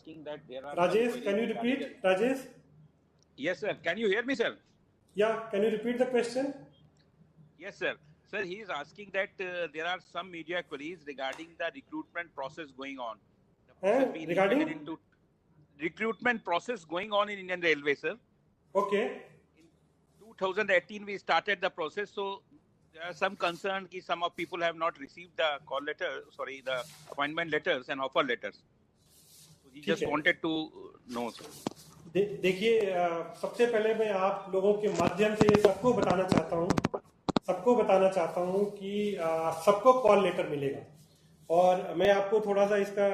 asking that there are. Rajesh, can you repeat? Rajesh? Yes, sir. Can you hear me, sir? Yeah. Can you repeat the question? Yes, sir. Sir, he is asking that there are some media queries regarding the recruitment process going on. Regarding into recruitment process going on in Indian Railway, sir. Okay. In 2018, we started the process. So there are some concern that some of people have not received the the appointment letters and offer letters. So he just wanted to know, sir. देखिए, सबसे पहले मैं आप लोगों के माध्यम से ये सबको बताना चाहता हूँ कि सबको कॉल लेटर मिलेगा। और मैं आपको थोड़ा सा इसका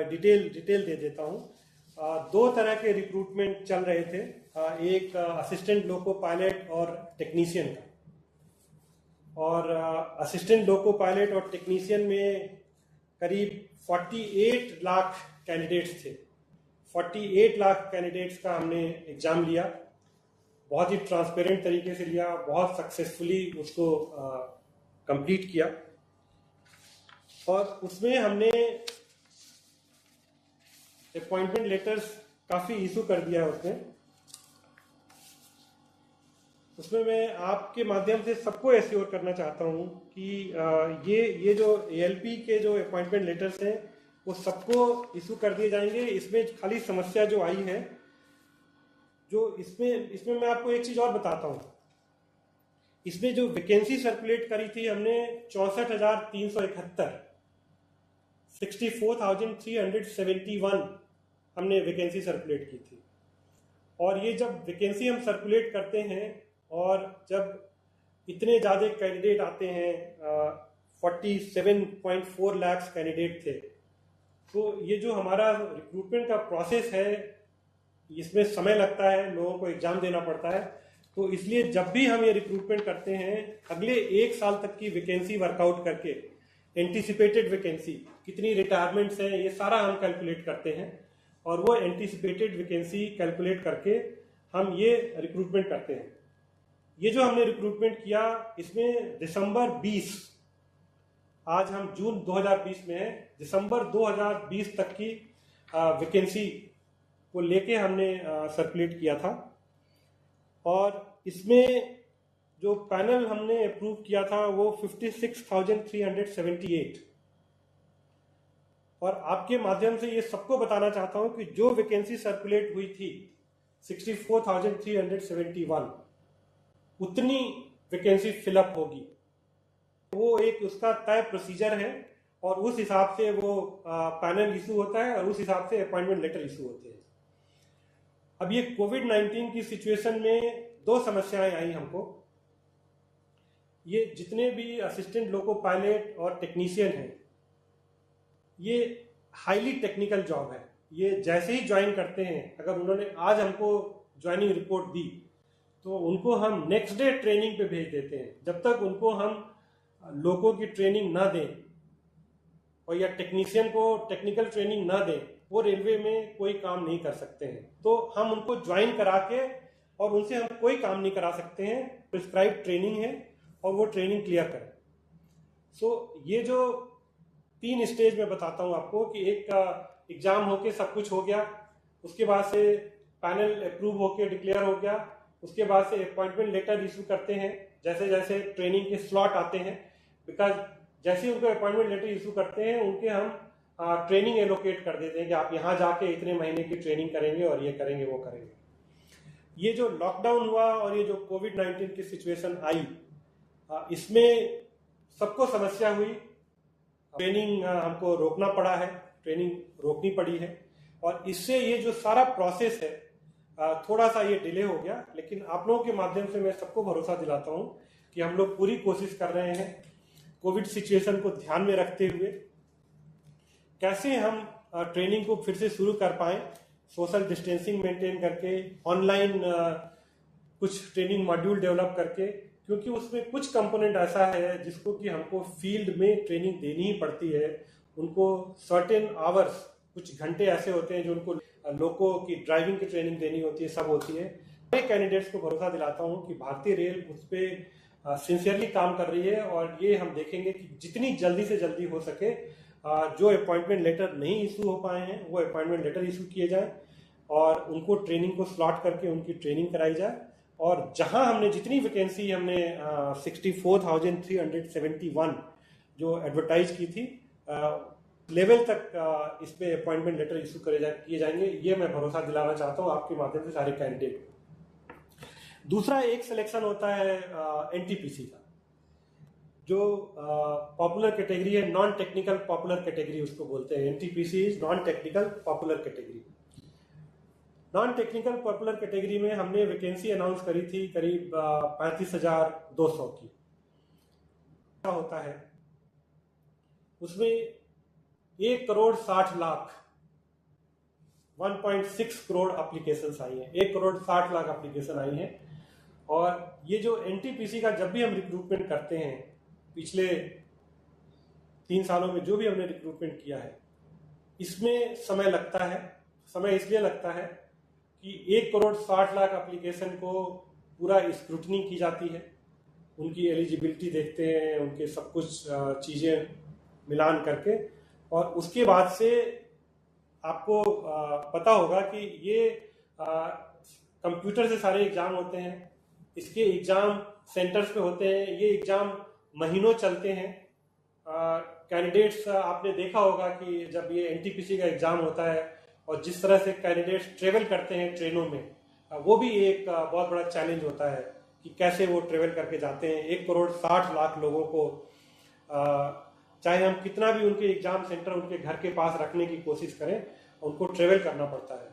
डिटेल दे देता हूँ। दो तरह के रिक्रूटमेंट चल रहे थे, एक असिस्टेंट लोको पायलट और टेक्नीशियन का। और असिस्टेंट लोको पायलट और टेक्नीशियन में करीब 48 लाख कैंडिडेट्स थे। 48 लाख कैंडिडेट्स का हमने एग्जाम लिया, बहुत ही ट्रांसपेरेंट तरीके से लिया, बहुत सक्सेसफुली उसको कंप्लीट किया। और उसमें हमने अपॉइंटमेंट लेटर्स काफी इशू कर दिया। उसमें मैं आपके माध्यम से सबको एश्योर करना चाहता हूं कि ये जो एएलपी के जो अपॉइंटमेंट लेटर्स हैं वो सबको इशू कर दिए जाएंगे। इसमें खाली समस्या जो आई है, जो इसमें मैं आपको एक चीज और बताता हूं। इसमें जो वैकेंसी सर्कुलेट करी थी हमने 64,371, 64,371 हमने वैकेंसी सर्कुलेट की थी। और ये जब वैकेंसी हम सर्कुलेट करते हैं और जब इतने ज़्यादा कैंडिडेट आते हैं, 47.4 लाख कैंडिडेट थे, तो ये जो हमारा रिक्रूटमेंट का प्रोसेस है इसमें समय लगता है, लोगों को एग्जाम देना पड़ता है। तो इसलिए जब भी हम ये रिक्रूटमेंट करते हैं, अगले 1 साल तक की वैकेंसी वर्कआउट करके, एंटीसिपेटेड वैकेंसी कितनी रिटायरमेंट्स हैं ये सारा हम कैलकुलेट करते हैं। और वो एंटीसिपेटेड वैकेंसी कैलकुलेट करके हम ये रिक्रूटमेंट करते हैं। ये जो हमने रिक्रूटमेंट किया इसमें दिसंबर 20, आज हम जून 2020 में हैं, दिसंबर 2020 तक की वैकेंसी को लेके हमने सर्कुलेट किया था। और इसमें जो पैनल हमने अप्रूव किया था वो 56,378। और आपके माध्यम से ये सबको बताना चाहता हूं कि जो वैकेंसी सर्कुलेट हुई थी 64,371, उतनी वैकेंसी फिलअप होगी। वो एक उसका तय प्रोसीजर है और उस हिसाब से वो पैनल इशू होता है और उस हिसाब से अपॉइंटमेंट लेटर इशू होते हैं। अब ये कोविड-19 की सिचुएशन में 2 समस्याएं आई हमको। ये जितने भी असिस्टेंट लोको पायलट और टेक्नीशियन हैं, ये हाईली टेक्निकल जॉब है। ये जैसे ही ज्वाइन करते हैं, अगर उन्होंने आज हमको ज्वाइनिंग रिपोर्ट दी तो उनको हम नेक्स्ट डे ट्रेनिंग पे भेज देते हैं। जब तक उनको हम लोगों की ट्रेनिंग ना दें और या टेक्नीशियन को टेक्निकल ट्रेनिंग ना दें, वो रेलवे में कोई काम नहीं कर सकते हैं। तो हम उनको ज्वाइन करा के और उनसे हम कोई काम नहीं करा सकते हैं। प्रिस्क्राइब ट्रेनिंग है और वो ट्रेनिंग क्लियर करें। सो ये जो 3 स्टेज में बताता हूं आपको कि एक एग्जाम होके सब कुछ हो गया, उसके बाद से पैनल अप्रूव होके डिक्लेयर हो गया, उसके बाद से अपॉइंटमेंट लेटर इशू करते हैं जैसे जैसे ट्रेनिंग के स्लॉट आते हैं। बिकॉज जैसे ही उनको अपॉइंटमेंट लेटर इशू करते हैं उनके हम ट्रेनिंग एलोकेट कर देते हैं कि आप यहाँ जाके इतने महीने की ट्रेनिंग करेंगे और ये करेंगे वो करेंगे। ये जो लॉकडाउन हुआ और ये जो कोविड-19 की सिचुएशन आई, इसमें सबको समस्या हुई। ट्रेनिंग हमको रोकना पड़ा है, ट्रेनिंग रोकनी पड़ी है और इससे ये जो सारा प्रोसेस है थोड़ा सा ये डिले हो गया। लेकिन आप लोगों के माध्यम से मैं सबको भरोसा दिलाता हूं कि हम लोग पूरी कोशिश कर रहे हैं कोविड सिचुएशन को ध्यान में रखते हुए कैसे हम ट्रेनिंग को फिर से शुरू कर पाए, सोशल डिस्टेंसिंग मेंटेन करके, ऑनलाइन कुछ ट्रेनिंग मॉड्यूल डेवलप करके, क्योंकि उसमें कुछ कंपोनेंट ऐसा है जिसको कि हमको फील्ड में ट्रेनिंग देनी ही पड़ती है। उनको सर्टेन आवर्स, कुछ घंटे ऐसे होते हैं जो उनको लोगों की ड्राइविंग की ट्रेनिंग देनी होती है, सब होती है। मैं कैंडिडेट्स को भरोसा दिलाता हूं कि भारतीय रेल उस पर सिंसियरली काम कर रही है और ये हम देखेंगे कि जितनी जल्दी से जल्दी हो सके जो अपॉइंटमेंट लेटर नहीं इशू हो पाए हैं वो अपॉइंटमेंट लेटर इशू किए जाए और उनको ट्रेनिंग को स्लॉट करके उनकी ट्रेनिंग कराई जाए। और जहां हमने जितनी वैकेंसी हमने 64,371 जो एडवर्टाइज की थी लेवल तक इस पे अपॉइंटमेंट लेटर इशू किए जाएंगे, ये मैं भरोसा दिलाना चाहता हूँ आपके माध्यम से सारे कैंडिडेट। दूसरा एक सिलेक्शन होता है एनटीपीसी का, जो पॉपुलर कैटेगरी है, नॉन टेक्निकल पॉपुलर कैटेगरी उसको बोलते हैं। NTPC is non technical popular category. Non technical popular category में हमने वैकेंसी अनाउंस करी थी करीब 35,200 की। क्या होता है उसमें 1,60,00,000 1.6 करोड़ एप्लीकेशंस आई हैं, 1,60,00,000 एप्लीकेशन आई हैं। और ये जो एनटीपीसी का जब भी हम रिक्रूटमेंट करते हैं, पिछले 3 सालों में जो भी हमने रिक्रूटमेंट किया है, इसमें समय लगता है। समय इसलिए लगता है कि 1,60,00,000 एप्लीकेशन को पूरा स्क्रूटनी की जाती है, उनकी एलिजिबिलिटी देखते हैं, उनके सब कुछ चीज़ें मिलान करके, और उसके बाद से आपको पता होगा कि ये कंप्यूटर से सारे एग्जाम होते हैं, इसके एग्जाम सेंटर्स पे होते हैं, ये एग्जाम महीनों चलते हैं। कैंडिडेट्स आपने देखा होगा कि जब ये एनटीपीसी का एग्जाम होता है और जिस तरह से कैंडिडेट्स ट्रेवल करते हैं ट्रेनों में, वो भी एक बहुत बड़ा चैलेंज होता है कि कैसे वो ट्रेवल करके जाते हैं। 1,60,00,000 लोगों को चाहे हम कितना भी उनके एग्जाम सेंटर उनके घर के पास रखने की कोशिश करें, उनको ट्रेवल करना पड़ता है।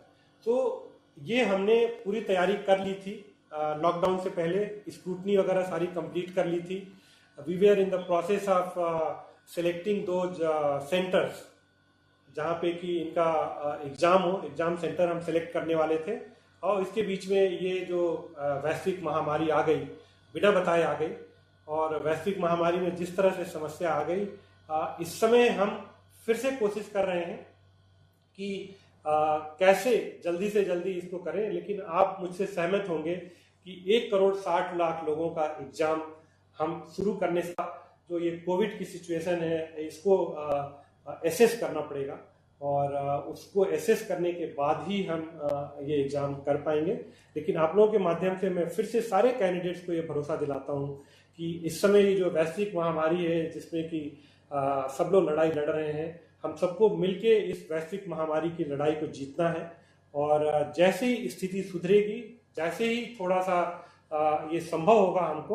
तो ये हमने पूरी तैयारी कर ली थी लॉकडाउन से पहले, स्क्रूटनी वगैरह सारी कंप्लीट कर ली थी। We were in the process of selecting those centres जहाँ पे कि इनका एग्जाम हो, एग्जाम सेंटर हम सेलेक्ट करने वाले थे। और इसके बीच में ये जो वैश्विक महामारी आ गई, बिना बताए आ गई, और वैश्विक महामारी में जिस तरह से समस्या आ गई, इस समय हम फिर से कोशिश कर रहे हैं कि कैसे जल्दी से जल्दी इसको करें। लेकिन आप मुझसे सहमत होंगे कि 1,60,00,000 लोगों का एग्जाम हम शुरू करने से जो ये कोविड की सिचुएशन है इसको एसेस करना पड़ेगा, और उसको एसेस करने के बाद ही हम ये एग्जाम कर पाएंगे। लेकिन आप लोगों के माध्यम से मैं फिर से सारे कैंडिडेट्स को ये भरोसा दिलाता हूँ कि इस समय ये जो वैश्विक महामारी है जिसमें कि सब लोग लड़ाई लड़ रहे हैं, हम सबको मिलके इस वैश्विक महामारी की लड़ाई को जीतना है। और जैसे ही स्थिति सुधरेगी, जैसे ही थोड़ा सा ये संभव होगा हमको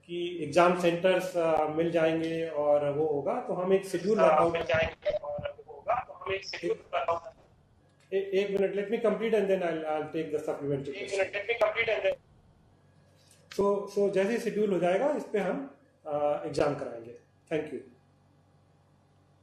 कि एग्जाम सेंटर्स मिल जाएंगे और वो होगा, तो हम एक शेड्यूल एक minute, let me complete and then I take the supplementary question. So जैसे शेड्यूल हो जाएगा इस पे हम एग्जाम कराएंगे। Thank you.